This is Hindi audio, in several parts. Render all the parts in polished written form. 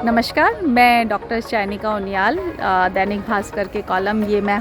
नमस्कार, मैं डॉक्टर चैनिका उनियाल। दैनिक भास्कर के कॉलम ये मैं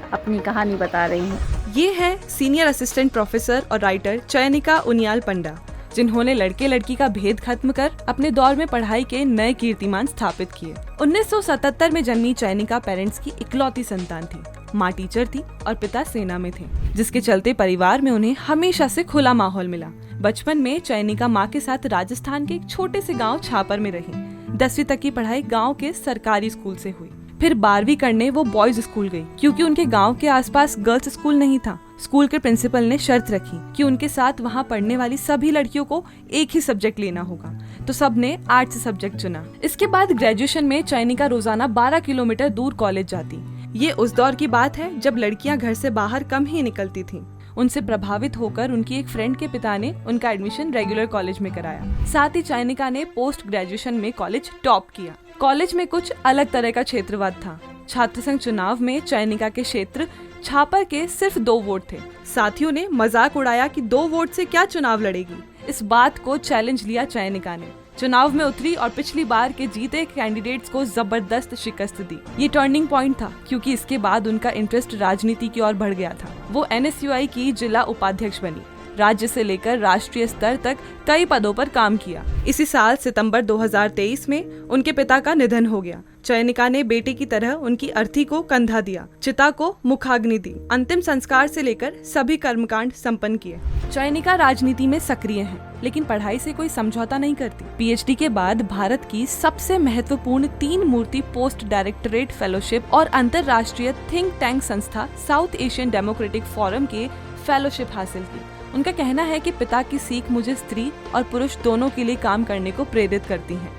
अपनी कहानी बता रही हूँ। ये है सीनियर असिस्टेंट प्रोफेसर और राइटर चयनिका उनियाल पंडा, जिन्होंने लड़के लड़की का भेद खत्म कर अपने दौर में पढ़ाई के नए कीर्तिमान स्थापित किए। 1977 में जन्मी चयनिका पेरेंट्स की इकलौती संतान थी। माँ टीचर थी और पिता सेना में थे, जिसके चलते परिवार में उन्हें हमेशा से खुला माहौल मिला। बचपन में चयनिका माँ के साथ राजस्थान के एक छोटे से गाँव छापर में रही। 10वीं तक की पढ़ाई गांव के सरकारी स्कूल से हुई। फिर 12वीं करने वो बॉयज स्कूल गई, क्योंकि उनके गांव के आसपास गर्ल्स स्कूल नहीं था। स्कूल के प्रिंसिपल ने शर्त रखी कि उनके साथ वहां पढ़ने वाली सभी लड़कियों को एक ही सब्जेक्ट लेना होगा, तो सबने आर्ट्स सब्जेक्ट चुना। इसके बाद ग्रेजुएशन में चयनिका रोजाना 12 किलोमीटर दूर कॉलेज जाती। ये उस दौर की बात है जब लड़कियां घर से बाहर कम ही निकलती थीं। उनसे प्रभावित होकर उनकी एक फ्रेंड के पिता ने उनका एडमिशन रेगुलर कॉलेज में कराया। साथ ही चयनिका ने पोस्ट ग्रेजुएशन में कॉलेज टॉप किया। कॉलेज में कुछ अलग तरह का क्षेत्रवाद था। छात्र संघ चुनाव में चयनिका के क्षेत्र छापर के सिर्फ 2 वोट थे। साथियों ने मजाक उड़ाया कि 2 वोट से क्या चुनाव लड़ेगी। इस बात को चैलेंज लिया चयनिका ने। चुनाव में उतरी और पिछली बार के जीते कैंडिडेट्स को जबरदस्त शिकस्त दी। ये टर्निंग पॉइंट था, क्योंकि इसके बाद उनका इंटरेस्ट राजनीति की ओर बढ़ गया था। वो NSUI की जिला उपाध्यक्ष बनी। राज्य से लेकर राष्ट्रीय स्तर तक कई पदों पर काम किया। इसी साल सितंबर 2023 में उनके पिता का निधन हो गया। चयनिका ने बेटे की तरह उनकी अर्थी को कंधा दिया, चिता को मुखाग्नि दी, अंतिम संस्कार से लेकर सभी कर्मकांड संपन्न किए। चयनिका राजनीति में सक्रिय है, लेकिन पढ़ाई से कोई समझौता नहीं करती। PhD के बाद भारत की सबसे महत्वपूर्ण 3 मूर्ति पोस्ट डायरेक्टरेट फेलोशिप और अंतर्राष्ट्रीय थिंक टैंक संस्था साउथ एशियन डेमोक्रेटिक फोरम के फेलोशिप हासिल की। उनका कहना है कि पिता की सीख मुझे स्त्री और पुरुष दोनों के लिए काम करने को प्रेरित करती है।